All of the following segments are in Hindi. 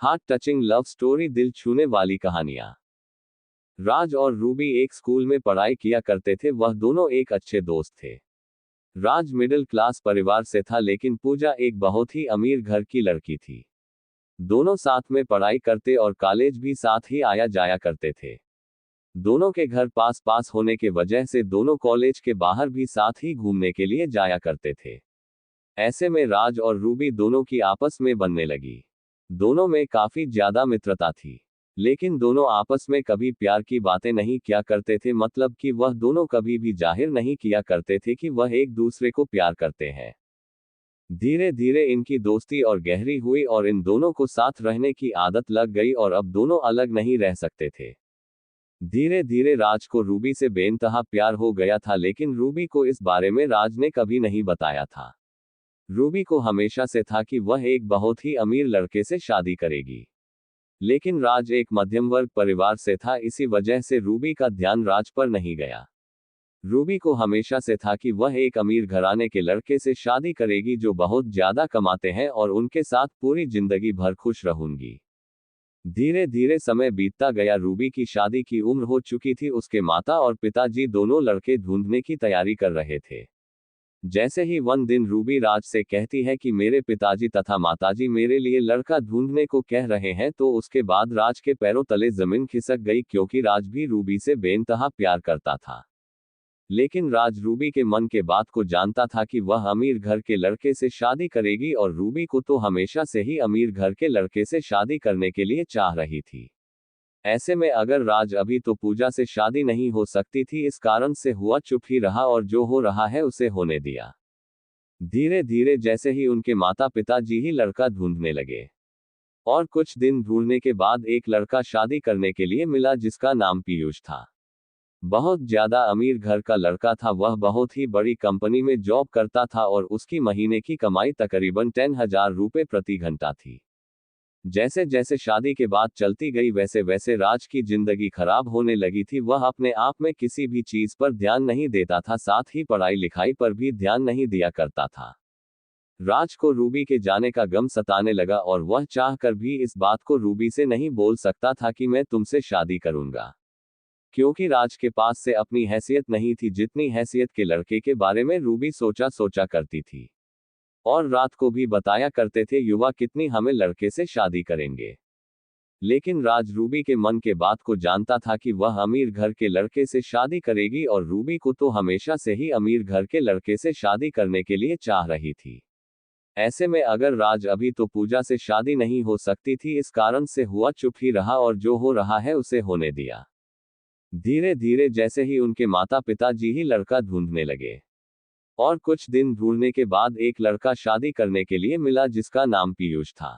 हार्ट टचिंग लव स्टोरी, दिल छूने वाली कहानियां। राज और रूबी एक स्कूल में पढ़ाई किया करते थे। वह दोनों एक अच्छे दोस्त थे। राज मिडिल क्लास परिवार से था, लेकिन पूजा एक बहुत ही अमीर घर की लड़की थी। दोनों साथ में पढ़ाई करते और कॉलेज भी साथ ही आया जाया करते थे। दोनों के घर पास पास होने के वजह से दोनों कॉलेज के बाहर भी साथ ही घूमने के लिए जाया करते थे। ऐसे में राज और रूबी दोनों की आपस में बनने लगी। दोनों में काफी ज्यादा मित्रता थी, लेकिन दोनों आपस में कभी प्यार की बातें नहीं किया करते थे। मतलब कि वह दोनों कभी भी जाहिर नहीं किया करते थे कि वह एक दूसरे को प्यार करते हैं। धीरे धीरे इनकी दोस्ती और गहरी हुई और इन दोनों को साथ रहने की आदत लग गई और अब दोनों अलग नहीं रह सकते थे। धीरे धीरे राज को रूबी से बेइंतहा प्यार हो गया था, लेकिन रूबी को इस बारे में राज ने कभी नहीं बताया था। रूबी को हमेशा से था कि वह एक बहुत ही अमीर लड़के से शादी करेगी, लेकिन राज एक मध्यम वर्ग परिवार से था, इसी वजह से रूबी का ध्यान राज पर नहीं गया। रूबी को हमेशा से था कि वह एक अमीर घराने के लड़के से शादी करेगी जो बहुत ज्यादा कमाते हैं और उनके साथ पूरी जिंदगी भर खुश रहूंगी। धीरे धीरे समय बीतता गया। रूबी की शादी की उम्र हो चुकी थी। उसके माता और पिताजी दोनों लड़के ढूंढने की तैयारी कर रहे थे। जैसे ही वन दिन रूबी राज से कहती है कि मेरे पिताजी तथा माताजी मेरे लिए लड़का ढूंढने को कह रहे हैं, तो उसके बाद राज के पैरों तले जमीन खिसक गई, क्योंकि राज भी रूबी से बेइंतहा प्यार करता था। लेकिन राज रूबी के मन के बात को जानता था कि वह अमीर घर के लड़के से शादी करेगी और रूबी को तो हमेशा से ही अमीर घर के लड़के से शादी करने के लिए चाह रही थी। ऐसे में अगर राज अभी तो पूजा से शादी नहीं हो सकती थी, इस कारण से हुआ चुप ही रहा और जो हो रहा है उसे होने दिया। धीरे धीरे जैसे ही उनके माता पिताजी ही लड़का ढूंढने लगे, और कुछ दिन ढूंढने के बाद एक लड़का शादी करने के लिए मिला जिसका नाम पीयूष था। बहुत ज्यादा अमीर घर का लड़का था। वह बहुत ही बड़ी कंपनी में जॉब करता था और उसकी महीने की कमाई तकरीबन 10,000 रुपए प्रति घंटा थी। जैसे जैसे शादी के बाद चलती गई, वैसे वैसे राज की जिंदगी खराब होने लगी थी। वह अपने आप में किसी भी चीज पर ध्यान नहीं देता था, साथ ही पढ़ाई लिखाई पर भी ध्यान नहीं दिया करता था। राज को रूबी के जाने का गम सताने लगा और वह चाहकर भी इस बात को रूबी से नहीं बोल सकता था कि मैं तुमसे शादी करूंगा, क्योंकि राज के पास से अपनी हैसियत नहीं थी, जितनी हैसियत के लड़के के बारे में रूबी सोचा करती थी। और रात को भी बताया करते थे युवा कितनी हमें लड़के से शादी करेंगे। लेकिन राज रूबी के मन के बात को जानता था कि वह अमीर घर के लड़के से शादी करेगी और रूबी को तो हमेशा से ही अमीर घर के लड़के से शादी करने के लिए चाह रही थी। ऐसे में अगर राज अभी तो पूजा से शादी नहीं हो सकती थी, इस कारण से हुआ चुप ही रहा और जो हो रहा है उसे होने दिया। धीरे धीरे जैसे ही उनके माता पिताजी ही लड़का ढूंढने लगे, और कुछ दिन ढूंढने के बाद एक लड़का शादी करने के लिए मिला जिसका नाम पीयूष था।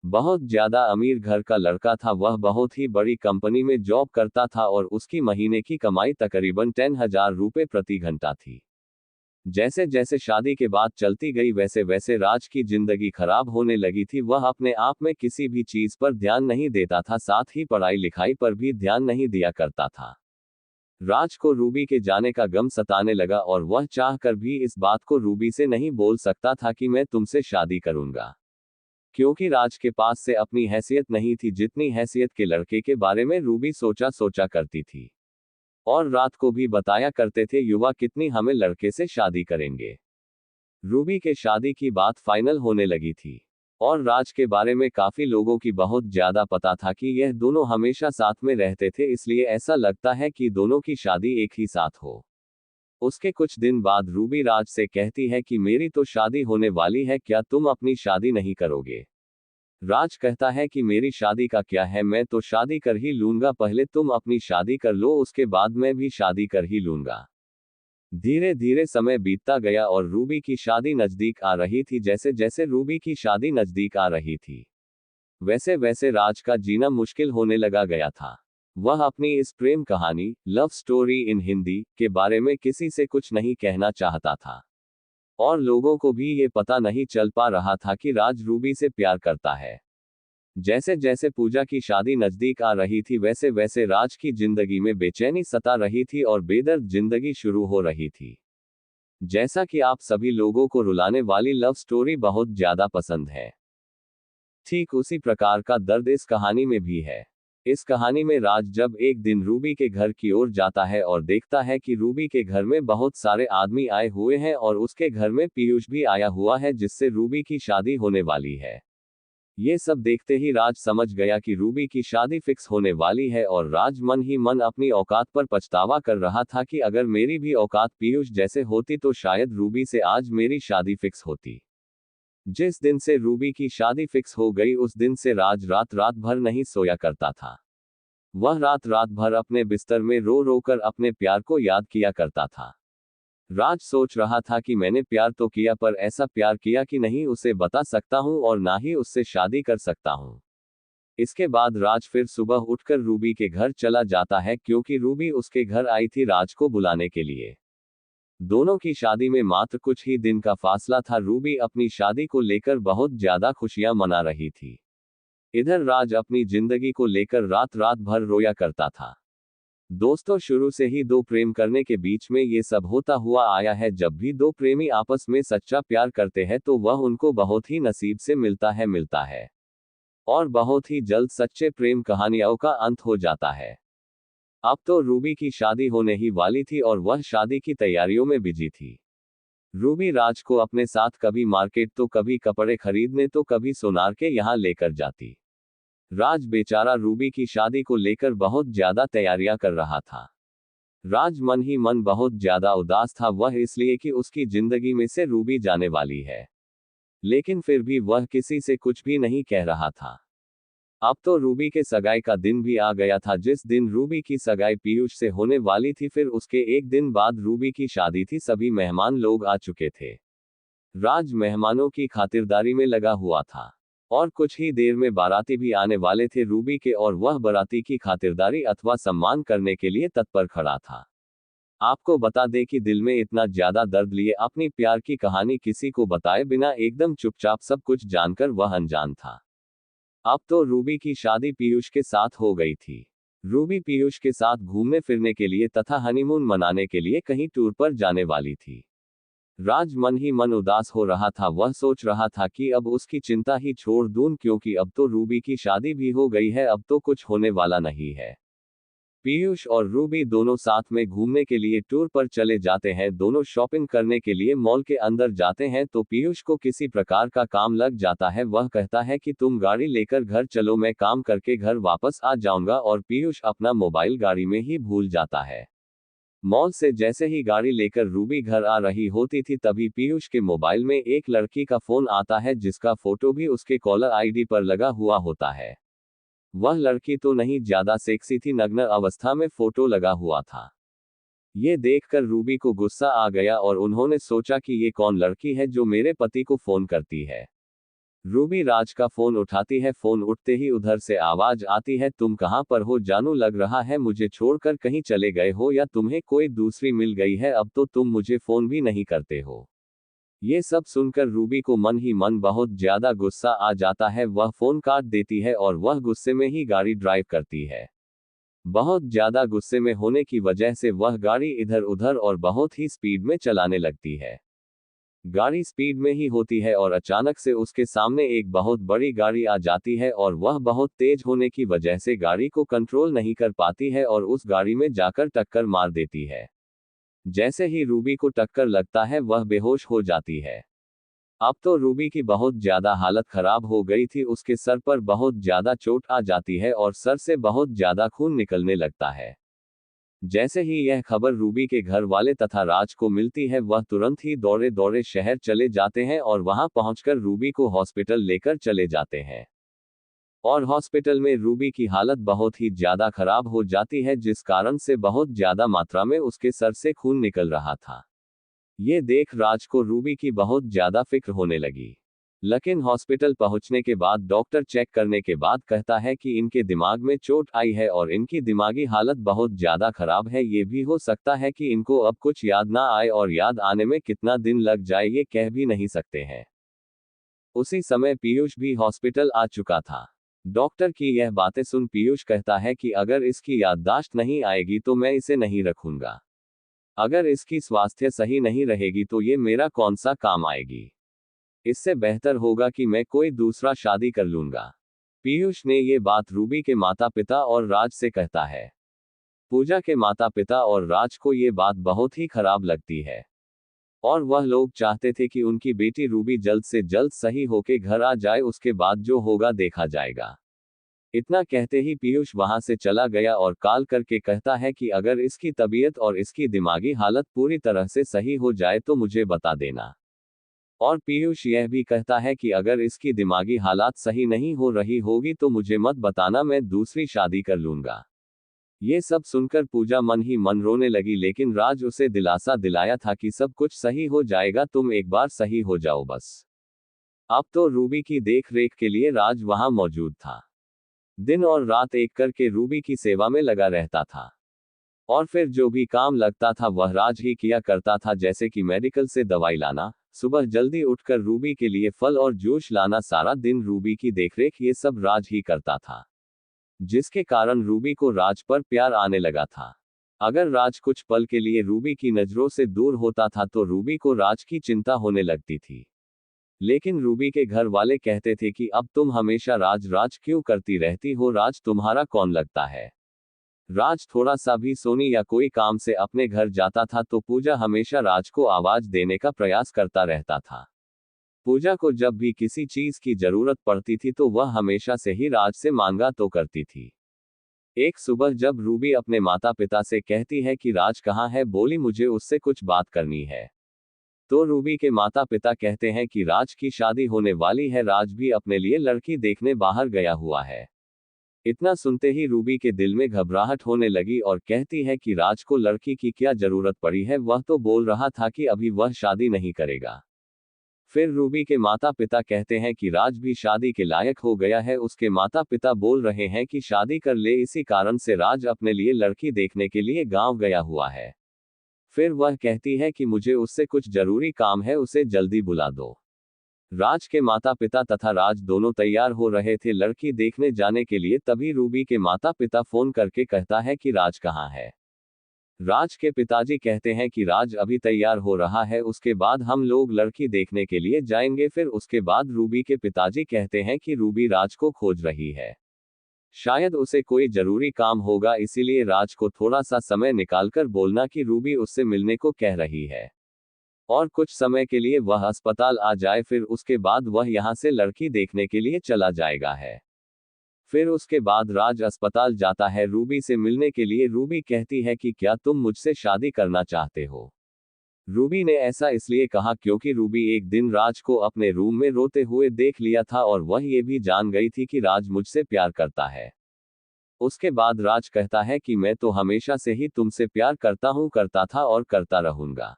बहुत ज्यादा अमीर घर का लड़का था। वह बहुत ही बड़ी कंपनी में जॉब करता था और उसकी महीने की कमाई तकरीबन 10,000 रुपए प्रति घंटा थी। जैसे जैसे शादी के बाद चलती गई, वैसे वैसे राज की जिंदगी खराब होने लगी थी। वह अपने आप में किसी भी चीज पर ध्यान नहीं देता था, साथ ही पढ़ाई लिखाई पर भी ध्यान नहीं दिया करता था। राज को रूबी के जाने का गम सताने लगा और वह चाहकर भी इस बात को रूबी से नहीं बोल सकता था कि मैं तुमसे शादी करूंगा, क्योंकि राज के पास से अपनी हैसियत नहीं थी, जितनी हैसियत के लड़के के बारे में रूबी सोचा करती थी। और रात को भी बताया करते थे युवा कितनी हमें लड़के से शादी करेंगे। रूबी के शादी की बात फाइनल होने लगी थी, और राज के बारे में काफी लोगों की बहुत ज्यादा पता था कि यह दोनों हमेशा साथ में रहते थे, इसलिए ऐसा लगता है कि दोनों की शादी एक ही साथ हो। उसके कुछ दिन बाद रूबी राज से कहती है कि मेरी तो शादी होने वाली है, क्या तुम अपनी शादी नहीं करोगे? राज कहता है कि मेरी शादी का क्या है, मैं तो शादी कर ही लूंगा, पहले तुम अपनी शादी कर लो, उसके बाद मैं भी शादी कर ही लूंगा। धीरे धीरे समय बीतता गया और रूबी की शादी नजदीक आ रही थी। जैसे जैसे रूबी की शादी नजदीक आ रही थी, वैसे वैसे राज का जीना मुश्किल होने लगा गया था। वह अपनी इस प्रेम कहानी, लव स्टोरी इन हिंदी, के बारे में किसी से कुछ नहीं कहना चाहता था, और लोगों को भी ये पता नहीं चल पा रहा था कि राज रूबी से प्यार करता है। जैसे जैसे पूजा की शादी नजदीक आ रही थी, वैसे वैसे राज की जिंदगी में बेचैनी सता रही थी और बेदर्द जिंदगी शुरू हो रही थी। जैसा कि आप सभी लोगों को रुलाने वाली लव स्टोरी बहुत ज्यादा पसंद है, ठीक उसी प्रकार का दर्द इस कहानी में भी है। इस कहानी में राज जब एक दिन रूबी के घर की ओर जाता है और देखता है कि रूबी के घर में बहुत सारे आदमी आए हुए हैं और उसके घर में पीयूष भी आया हुआ है जिससे रूबी की शादी होने वाली है। ये सब देखते ही राज समझ गया कि रूबी की शादी फिक्स होने वाली है और राज मन ही मन अपनी औकात पर पछतावा कर रहा था कि अगर मेरी भी औकात पीयूष जैसे होती तो शायद रूबी से आज मेरी शादी फिक्स होती। जिस दिन से रूबी की शादी फिक्स हो गई उस दिन से राज रात रात भर नहीं सोया करता था। वह रात रात भर अपने बिस्तर में रो रो कर अपने प्यार को याद किया करता था। राज सोच रहा था कि मैंने प्यार तो किया पर ऐसा प्यार किया कि नहीं उसे बता सकता हूं और ना ही उससे शादी कर सकता हूं। इसके बाद राज फिर सुबह उठकर रूबी के घर चला जाता है क्योंकि रूबी उसके घर आई थी राज को बुलाने के लिए। दोनों की शादी में मात्र कुछ ही दिन का फासला था। रूबी अपनी शादी को लेकर बहुत ज्यादा खुशियां मना रही थी। इधर राज अपनी जिंदगी को लेकर रात रात भर रोया करता था। दोस्तों, शुरू से ही दो प्रेम करने के बीच में ये सब होता हुआ आया है। जब भी दो प्रेमी आपस में सच्चा प्यार करते हैं तो वह उनको बहुत ही नसीब से मिलता है और बहुत ही जल्द सच्चे प्रेम कहानियों का अंत हो जाता है। अब तो रूबी की शादी होने ही वाली थी और वह शादी की तैयारियों में बिजी थी। रूबी राज को अपने साथ कभी मार्केट तो कभी कपड़े खरीदने तो कभी सोनार के यहाँ लेकर जाती। राज बेचारा रूबी की शादी को लेकर बहुत ज्यादा तैयारियां कर रहा था। राज मन ही मन बहुत ज्यादा उदास था, वह इसलिए कि उसकी जिंदगी में से रूबी जाने वाली है, लेकिन फिर भी वह किसी से कुछ भी नहीं कह रहा था। अब तो रूबी के सगाई का दिन भी आ गया था। जिस दिन रूबी की सगाई पीयूष से होने वाली थी फिर उसके एक दिन बाद रूबी की शादी थी। सभी मेहमान लोग आ चुके थे। राज मेहमानों की खातिरदारी में लगा हुआ था और कुछ ही देर में बाराती भी आने वाले थे रूबी के और वह बाराती की खातिरदारी अथवा सम्मान करने के लिए तत्पर खड़ा था। आपको बता दें कि दिल में इतना ज्यादा दर्द लिए अपनी प्यार की कहानी किसी को बताए बिना एकदम चुपचाप सब कुछ जानकर वह अनजान था। अब तो रूबी की शादी पीयूष के साथ हो गई थी। रूबी पीयूष के साथ घूमने फिरने के लिए तथा हनीमून मनाने के लिए कहीं टूर पर जाने वाली थी। राज मन ही मन उदास हो रहा था। वह सोच रहा था कि अब उसकी चिंता ही छोड़ दूं क्योंकि अब तो रूबी की शादी भी हो गई है, अब तो कुछ होने वाला नहीं है। पीयूष और रूबी दोनों साथ में घूमने के लिए टूर पर चले जाते हैं। दोनों शॉपिंग करने के लिए मॉल के अंदर जाते हैं तो पीयूष को किसी प्रकार का काम लग जाता है। वह कहता है कि तुम गाड़ी लेकर घर चलो, मैं काम करके घर वापस आ जाऊंगा, और पीयूष अपना मोबाइल गाड़ी में ही भूल जाता है। मॉल से जैसे ही गाड़ी लेकर रूबी घर आ रही होती थी तभी पीयूष के मोबाइल में एक लड़की का फोन आता है जिसका फोटो भी उसके कॉलर आईडी पर लगा हुआ होता है। वह लड़की तो नहीं ज्यादा सेक्सी थी, नग्न अवस्था में फोटो लगा हुआ था। ये देखकर रूबी को गुस्सा आ गया और उन्होंने सोचा कि ये कौन लड़की है जो मेरे पति को फोन करती है। रूबी राज का फोन उठाती है। फोन उठते ही उधर से आवाज आती है, तुम कहां पर हो जानू, लग रहा है मुझे छोड़कर कहीं चले गए हो या तुम्हें कोई दूसरी मिल गई है, अब तो तुम मुझे फोन भी नहीं करते हो। ये सब सुनकर रूबी को मन ही मन बहुत ज्यादा गुस्सा आ जाता है। वह फोन काट देती है और वह गुस्से में ही गाड़ी ड्राइव करती है। बहुत ज्यादा गुस्से में होने की वजह से वह गाड़ी इधर उधर और बहुत ही स्पीड में चलाने लगती है। गाड़ी स्पीड में ही होती है और अचानक से उसके सामने एक बहुत बड़ी गाड़ी आ जाती है और वह बहुत तेज होने की वजह से गाड़ी को कंट्रोल नहीं कर पाती है और उस गाड़ी में जाकर टक्कर मार देती है। जैसे ही रूबी को टक्कर लगता है वह बेहोश हो जाती है। अब तो रूबी की बहुत ज्यादा हालत खराब हो गई थी, उसके सर पर बहुत ज्यादा चोट आ जाती है और सर से बहुत ज्यादा खून निकलने लगता है। जैसे ही यह खबर रूबी के घर वाले तथा राज को मिलती है वह तुरंत ही दौड़े दौड़े शहर चले जाते हैं और वहां पहुंचकर रूबी को हॉस्पिटल लेकर चले जाते हैं। और हॉस्पिटल में रूबी की हालत बहुत ही ज्यादा खराब हो जाती है जिस कारण से बहुत ज्यादा मात्रा में उसके सर से खून निकल रहा था। ये देख राज को रूबी की बहुत ज्यादा फिक्र होने लगी। लेकिन हॉस्पिटल पहुंचने के बाद डॉक्टर चेक करने के बाद कहता है कि इनके दिमाग में चोट आई है और इनकी दिमागी हालत बहुत ज्यादा खराब है। ये भी हो सकता है कि इनको अब कुछ याद ना आए और याद आने में कितना दिन लग जाए ये कह भी नहीं सकते हैं। उसी समय पीयूष भी हॉस्पिटल आ चुका था। डॉक्टर की यह बातें सुन पीयूष कहता है कि अगर इसकी याददाश्त नहीं आएगी तो मैं इसे नहीं रखूंगा। अगर इसकी स्वास्थ्य सही नहीं रहेगी तो ये मेरा कौन सा काम आएगी। इससे बेहतर होगा कि मैं कोई दूसरा शादी कर लूंगा। पीयूष ने ये बात रूबी के माता पिता और राज से कहता है। पूजा के माता पिता और राज को ये बात बहुत ही खराब लगती है और वह लोग चाहते थे कि उनकी बेटी रूबी जल्द से जल्द सही होके घर आ जाए, उसके बाद जो होगा देखा जाएगा। इतना कहते ही पीयूष वहां से चला गया और कॉल करके कहता है कि अगर इसकी तबीयत और इसकी दिमागी हालत पूरी तरह से सही हो जाए तो मुझे बता देना। और पीयूष यह भी कहता है कि अगर इसकी दिमागी हालात सही नहीं हो रही होगी तो मुझे मत बताना, मैं दूसरी शादी कर लूंगा। ये सब सुनकर पूजा मन ही मन रोने लगी, लेकिन राज उसे दिलासा दिलाया था कि सब कुछ सही हो जाएगा, तुम एक बार सही हो जाओ बस। अब तो रूबी की देख रेख के लिए राज वहां मौजूद था। दिन और रात एक करके रूबी की सेवा में लगा रहता था और फिर जो भी काम लगता था वह राज ही किया करता था, जैसे कि मेडिकल से दवाई लाना, सुबह जल्दी उठकर रूबी के लिए फल और जूस लाना, सारा दिन रूबी की देखरेख, ये सब राज ही करता था, जिसके कारण रूबी को राज पर प्यार आने लगा था। अगर राज कुछ पल के लिए रूबी की नजरों से दूर होता था तो रूबी को राज की चिंता होने लगती थी। लेकिन रूबी के घर वाले कहते थे कि अब तुम हमेशा राज राज क्यों करती रहती हो, राज तुम्हारा कौन लगता है। राज थोड़ा सा भी सोनी या कोई काम से अपने घर जाता था तो पूजा हमेशा राज को आवाज देने का प्रयास करता रहता था। पूजा को जब भी किसी चीज की जरूरत पड़ती थी तो वह हमेशा से ही राज से मांगा तो करती थी। एक सुबह जब रूबी अपने माता पिता से कहती है कि राज कहाँ है, बोली मुझे उससे कुछ बात करनी है। तो रूबी के माता पिता कहते हैं कि राज की शादी होने वाली है, राज भी अपने लिए लड़की देखने बाहर गया हुआ है। इतना सुनते ही रूबी के दिल में घबराहट होने लगी और कहती है कि राज को लड़की की क्या जरूरत पड़ी है, वह तो बोल रहा था कि अभी वह शादी नहीं करेगा। फिर रूबी के माता पिता कहते हैं कि राज भी शादी के लायक हो गया है, उसके माता पिता बोल रहे हैं कि शादी कर ले, इसी कारण से राज अपने लिए लड़की देखने के लिए गांव गया हुआ है। फिर वह कहती है कि मुझे उससे कुछ जरूरी काम है, उसे जल्दी बुला दो। राज के माता पिता तथा राज दोनों तैयार हो रहे थे लड़की देखने जाने के लिए, तभी रूबी के माता पिता फोन करके कहता है कि राज कहाँ है। राज के पिताजी कहते हैं कि राज अभी तैयार हो रहा है, उसके बाद हम लोग लड़की देखने के लिए जाएंगे। फिर उसके बाद रूबी के पिताजी कहते हैं कि रूबी राज को खोज रही है, शायद उसे कोई जरूरी काम होगा, इसीलिए राज को थोड़ा सा समय निकालकर बोलना कि रूबी उससे मिलने को कह रही है और कुछ समय के लिए वह अस्पताल आ जाए, फिर उसके बाद वह यहां से लड़की देखने के लिए चला जाएगा है। फिर उसके बाद राज अस्पताल जाता है रूबी से मिलने के लिए। रूबी कहती है कि क्या तुम मुझसे शादी करना चाहते हो। रूबी ने ऐसा इसलिए कहा क्योंकि रूबी एक दिन राज को अपने रूम में रोते हुए देख लिया था और वह ये भी जान गई थी कि राज मुझसे प्यार करता है। उसके बाद राज कहता है कि मैं तो हमेशा से ही तुमसे प्यार करता हूं, करता था और करता रहूंगा।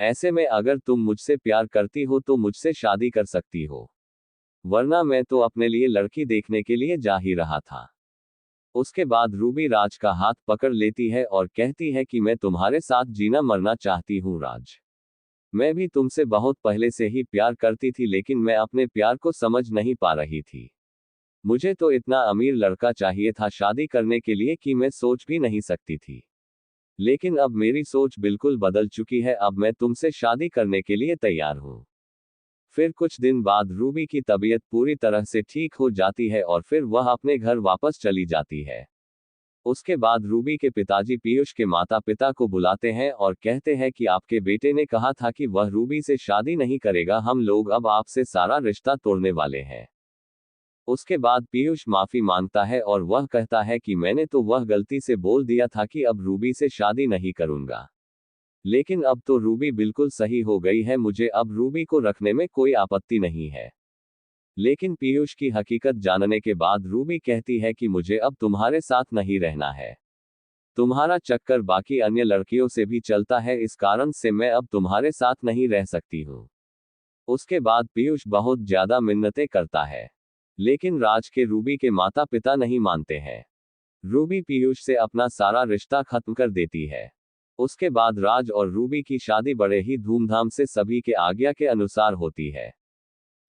ऐसे में अगर तुम मुझसे प्यार करती हो तो मुझसे शादी कर सकती हो, वरना मैं तो अपने लिए लड़की देखने के लिए जा ही रहा था। उसके बाद रूबी राज का हाथ पकड़ लेती है और कहती है कि मैं तुम्हारे साथ जीना मरना चाहती हूँ राज। मैं भी तुमसे बहुत पहले से ही प्यार करती थी, लेकिन मैं अपने प्यार को समझ नहीं पा रही थी। मुझे तो इतना अमीर लड़का चाहिए था शादी करने के लिए कि मैं सोच भी नहीं सकती थी। लेकिन अब मेरी सोच बिल्कुल बदल चुकी है, अब मैं तुमसे शादी करने के लिए तैयार हूँ। फिर कुछ दिन बाद रूबी की तबीयत पूरी तरह से ठीक हो जाती है और फिर वह अपने घर वापस चली जाती है। उसके बाद रूबी के पिताजी पीयूष के माता पिता को बुलाते हैं और कहते हैं कि आपके बेटे ने कहा था कि वह रूबी से शादी नहीं करेगा, हम लोग अब आपसे सारा रिश्ता तोड़ने वाले हैं। उसके बाद पीयूष माफी मांगता है और वह कहता है कि मैंने तो वह गलती से बोल दिया था कि अब रूबी से शादी नहीं करूंगा, लेकिन अब तो रूबी बिल्कुल सही हो गई है, मुझे अब रूबी को रखने में कोई आपत्ति नहीं है। लेकिन पीयूष की हकीकत जानने के बाद रूबी कहती है कि मुझे अब तुम्हारे साथ नहीं रहना है, तुम्हारा चक्कर बाकी अन्य लड़कियों से भी चलता है, इस कारण से मैं अब तुम्हारे साथ नहीं रह सकती हूँ। उसके बाद पीयूष बहुत ज्यादा मिन्नतें करता है, लेकिन राज के रूबी के माता पिता नहीं मानते हैं। रूबी पीयूष से अपना सारा रिश्ता खत्म कर देती है। उसके बाद राज और रूबी की शादी बड़े ही धूमधाम से सभी के आज्ञा के अनुसार होती है।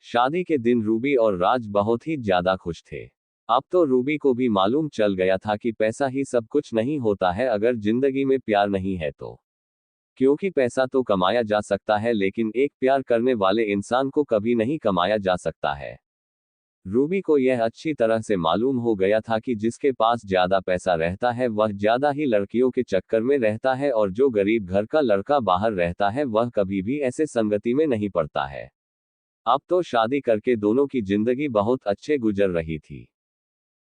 शादी के दिन रूबी और राज बहुत ही ज्यादा खुश थे। अब तो रूबी को भी मालूम चल गया था कि पैसा ही सब कुछ नहीं होता है, अगर जिंदगी में प्यार नहीं है तो क्योंकि पैसा तो कमाया जा सकता है लेकिन एक प्यार करने वाले इंसान को कभी नहीं कमाया जा सकता है। रूबी को यह अच्छी तरह से मालूम हो गया था कि जिसके पास ज्यादा पैसा रहता है वह ज्यादा ही लड़कियों के चक्कर में रहता है और जो गरीब घर का लड़का बाहर रहता है वह कभी भी ऐसे संगति में नहीं पड़ता है। अब तो शादी करके दोनों की जिंदगी बहुत अच्छे गुजर रही थी।